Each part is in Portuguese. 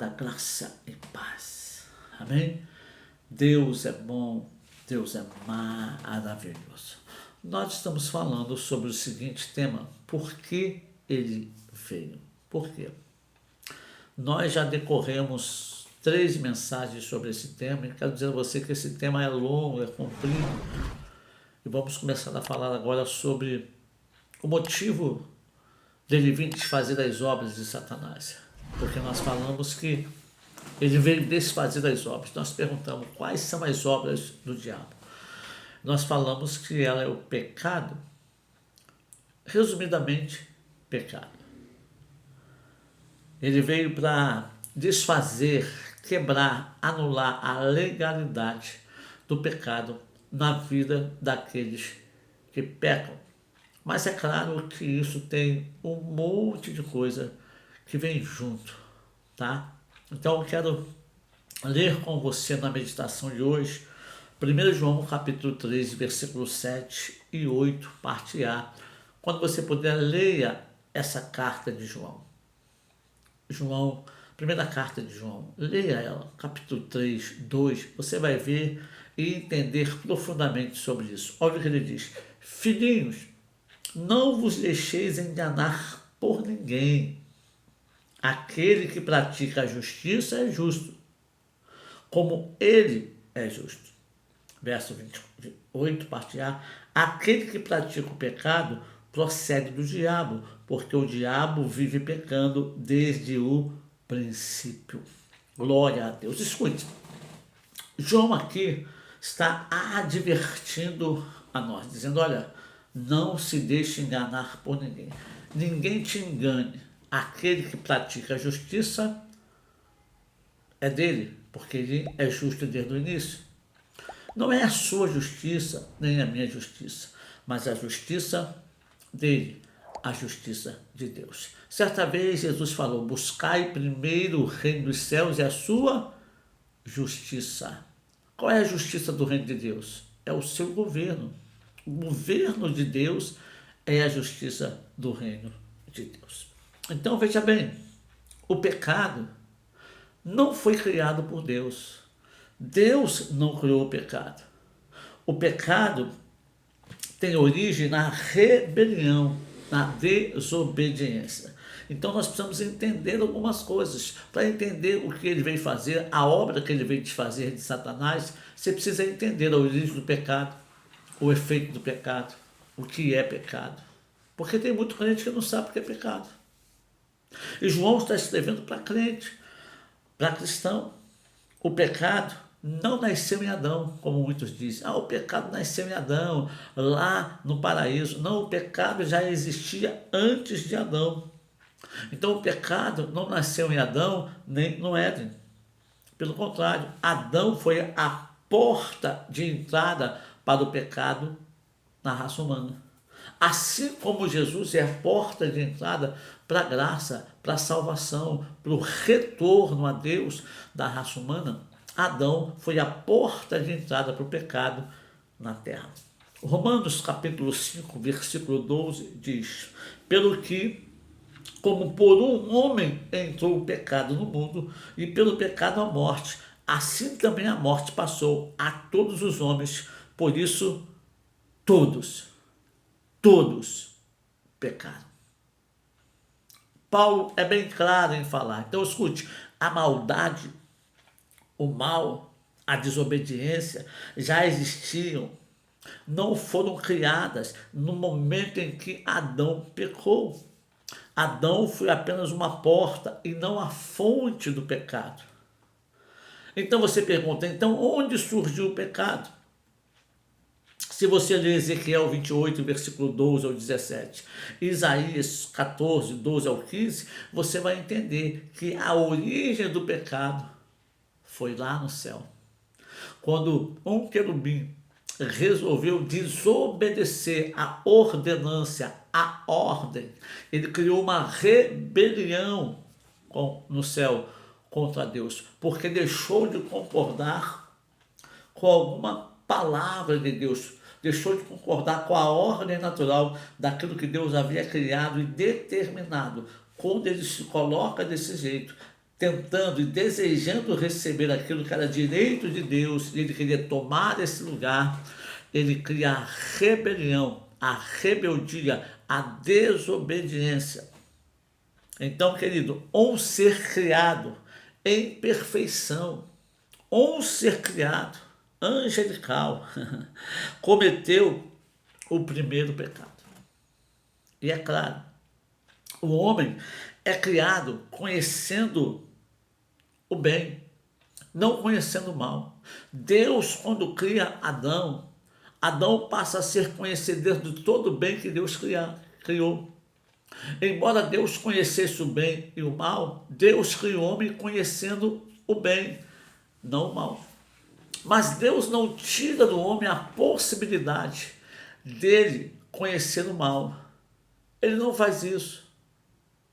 amada, graça e paz. Amém? Deus é bom, Deus é maravilhoso. Nós estamos falando sobre o seguinte tema: por que ele veio? Por quê? Nós já decorremos 3 mensagens sobre esse tema e quero dizer a você que esse tema é longo, é comprido. E vamos começar a falar agora sobre o motivo dele vir desfazer as obras de Satanás. Porque nós falamos que ele veio desfazer as obras. Nós perguntamos quais são as obras do diabo. Nós falamos que ela é o pecado. Resumidamente, pecado. Ele veio para desfazer, quebrar, anular a legalidade do pecado na vida daqueles que pecam. Mas é claro que isso tem um monte de coisa que vem junto, tá? Então eu quero ler com você na meditação de hoje 1 João capítulo 3, versículos 7 e 8, parte A. Quando você puder, leia essa carta de João. Primeira carta de João, leia ela, capítulo 3, 2, você vai ver e entender profundamente sobre isso. Olha o que ele diz: filhinhos, não vos deixeis enganar por ninguém. Aquele que pratica a justiça é justo, como ele é justo. Verso 28, parte A. Aquele que pratica o pecado procede do diabo, porque o diabo vive pecando desde o princípio. Glória a Deus. Escute, João aqui está advertindo a nós, dizendo: olha, não se deixe enganar por ninguém. Ninguém te engane. Aquele que pratica a justiça é dele, porque ele é justo desde o início. Não é a sua justiça, nem a minha justiça, mas a justiça dele, a justiça de Deus. Certa vez Jesus falou: buscai primeiro o reino dos céus e a sua justiça. Qual é a justiça do reino de Deus? É o seu governo. O governo de Deus é a justiça do reino de Deus. Então veja bem, o pecado não foi criado por Deus. Deus não criou o pecado. O pecado tem origem na rebelião, na desobediência. Então nós precisamos entender algumas coisas. Para entender o que ele veio fazer, a obra que ele veio desfazer de Satanás, você precisa entender a origem do pecado, o efeito do pecado, o que é pecado. Porque tem muito crente que não sabe o que é pecado. E João está escrevendo para crente, para cristão. O pecado não nasceu em Adão, como muitos dizem. O pecado nasceu em Adão, lá no paraíso. Não, o pecado já existia antes de Adão. Então o pecado não nasceu em Adão, nem no Éden. Pelo contrário, Adão foi a porta de entrada para o pecado na raça humana. Assim como Jesus é a porta de entrada para a graça, para a salvação, para o retorno a Deus da raça humana, Adão foi a porta de entrada para o pecado na terra. Romanos capítulo 5, versículo 12 diz: pelo que, como por um homem entrou o pecado no mundo, e pelo pecado a morte, assim também a morte passou a todos os homens, por isso todos pecaram. Paulo é bem claro em falar. Então escute, a maldade, o mal, a desobediência já existiam, não foram criadas no momento em que Adão pecou. Adão foi apenas uma porta e não a fonte do pecado. Então você pergunta, então onde surgiu o pecado? Se você ler Ezequiel 28, versículo 12 ao 17, Isaías 14, 12 ao 15, você vai entender que a origem do pecado foi lá no céu. Quando um querubim resolveu desobedecer a ordenância, a ordem, ele criou uma rebelião no céu contra Deus, porque deixou de concordar com alguma palavra de Deus, deixou de concordar com a ordem natural daquilo que Deus havia criado e determinado. Quando ele se coloca desse jeito, tentando e desejando receber aquilo que era direito de Deus, e ele queria tomar esse lugar, ele cria a rebelião, a rebeldia, a desobediência. Então, querido, um ser criado em perfeição, um ser criado angelical, cometeu o primeiro pecado. E é claro, o homem é criado conhecendo o bem, não conhecendo o mal. Deus, quando cria Adão, Adão passa a ser conhecedor de todo o bem que Deus criou. Embora Deus conhecesse o bem e o mal, Deus criou o homem conhecendo o bem, não o mal. Mas Deus não tira do homem a possibilidade dele conhecer o mal. Ele não faz isso.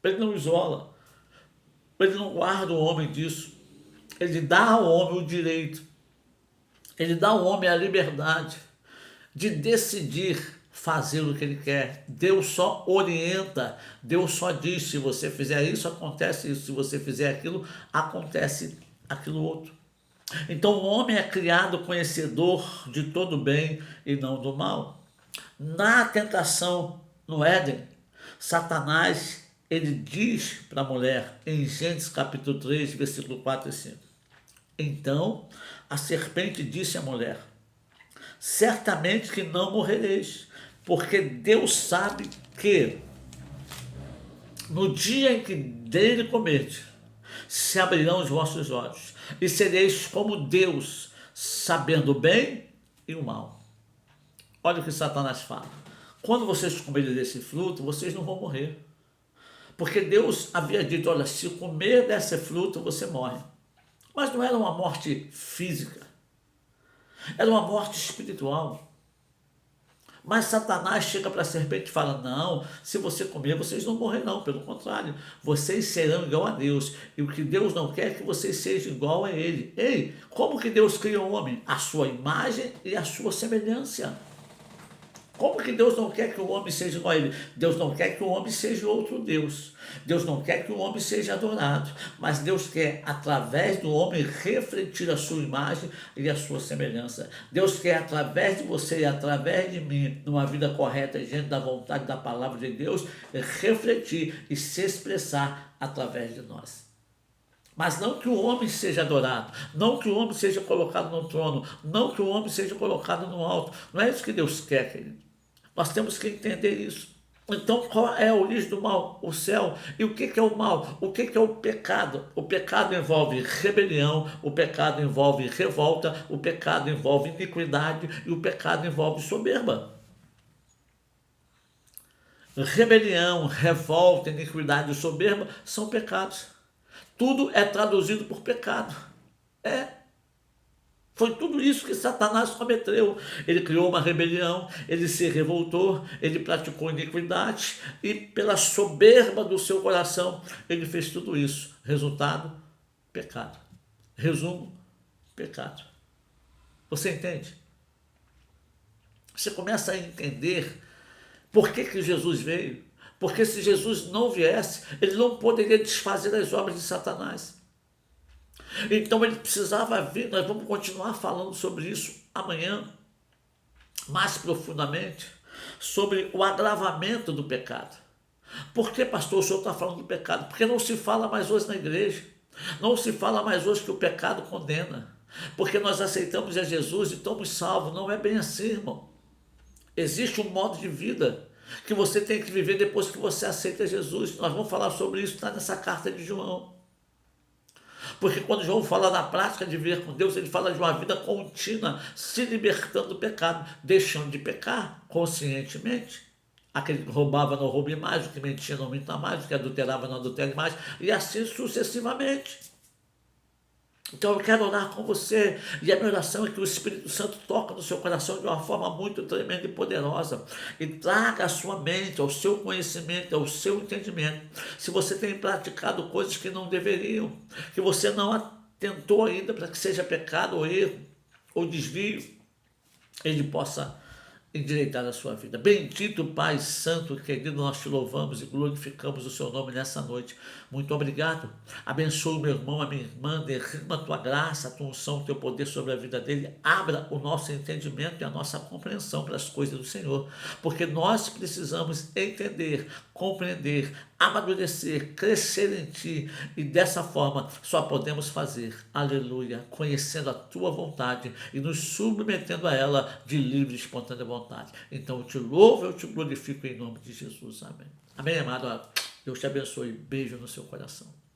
Ele não isola. Ele não guarda o homem disso. Ele dá ao homem o direito. Ele dá ao homem a liberdade de decidir fazer o que ele quer. Deus só orienta. Deus só diz: se você fizer isso, acontece isso. Se você fizer aquilo, acontece aquilo outro. Então o homem é criado conhecedor de todo o bem e não do mal. Na tentação no Éden, Satanás, ele diz para a mulher, em Gênesis capítulo 3, versículo 4 e 5. Então a serpente disse à mulher: certamente que não morrereis, porque Deus sabe que no dia em que dele comerdes, se abrirão os vossos olhos, e sereis como Deus, sabendo o bem e o mal. Olha o que Satanás fala: quando vocês comerem desse fruto, vocês não vão morrer. Porque Deus havia dito: olha, se comer desse fruto, você morre. Mas não era uma morte física, era uma morte espiritual. Mas Satanás chega para a serpente e fala: não, se você comer, vocês não morrerão. Pelo contrário, vocês serão igual a Deus. E o que Deus não quer é que vocês sejam igual a Ele. Ei, como que Deus criou o homem? A sua imagem e a sua semelhança. Como que Deus não quer que o homem seja igual a ele? Deus não quer que o homem seja outro Deus. Deus não quer que o homem seja adorado. Mas Deus quer, através do homem, refletir a sua imagem e a sua semelhança. Deus quer, através de você e através de mim, numa vida correta, diante da vontade da palavra de Deus, refletir e se expressar através de nós. Mas não que o homem seja adorado, não que o homem seja colocado no trono, não que o homem seja colocado no alto. Não é isso que Deus quer, querido. Nós temos que entender isso. Então, qual é a origem do mal? O céu. E o que é o mal? O que é o pecado? O pecado envolve rebelião, o pecado envolve revolta, o pecado envolve iniquidade e o pecado envolve soberba. Rebelião, revolta, iniquidade e soberba são pecados. Tudo é traduzido por pecado. Foi tudo isso que Satanás cometeu. Ele criou uma rebelião, ele se revoltou, ele praticou iniquidade e pela soberba do seu coração, ele fez tudo isso. Resultado, pecado. Resumo, pecado. Você entende? Você começa a entender por que Jesus veio. Porque se Jesus não viesse, ele não poderia desfazer as obras de Satanás. Então ele precisava vir. Nós vamos continuar falando sobre isso amanhã, mais profundamente, sobre o agravamento do pecado. Por que, pastor, o senhor está falando do pecado? Porque não se fala mais hoje na igreja. Não se fala mais hoje que o pecado condena. Porque nós aceitamos a Jesus e estamos salvos. Não é bem assim, irmão. Existe um modo de vida que você tem que viver depois que você aceita Jesus. Nós vamos falar sobre isso, está nessa carta de João. Porque quando João fala da prática de viver com Deus, ele fala de uma vida contínua, se libertando do pecado, deixando de pecar conscientemente. Aquele que roubava não roube mais, o que mentia não minta mais, o que adulterava não adultere mais, e assim sucessivamente. Então eu quero orar com você, e a minha oração é que o Espírito Santo toque no seu coração de uma forma muito tremenda e poderosa, e traga à sua mente, ao seu conhecimento, ao seu entendimento, se você tem praticado coisas que não deveriam, que você não atentou ainda para que seja pecado ou erro, ou desvio, ele possa endireitar a sua vida. Bendito Pai Santo, querido, nós te louvamos e glorificamos o seu nome nessa noite. Muito obrigado. Abençoa o meu irmão, a minha irmã, derrama a tua graça, a tua unção, o teu poder sobre a vida dele. Abra o nosso entendimento e a nossa compreensão para as coisas do Senhor, porque nós precisamos entender, compreender, amadurecer, crescer em ti, e dessa forma só podemos fazer, aleluia, conhecendo a tua vontade e nos submetendo a ela de livre e espontânea vontade. Então eu te louvo, eu te glorifico em nome de Jesus. Amém. Amém, amado. Deus te abençoe. Beijo no seu coração.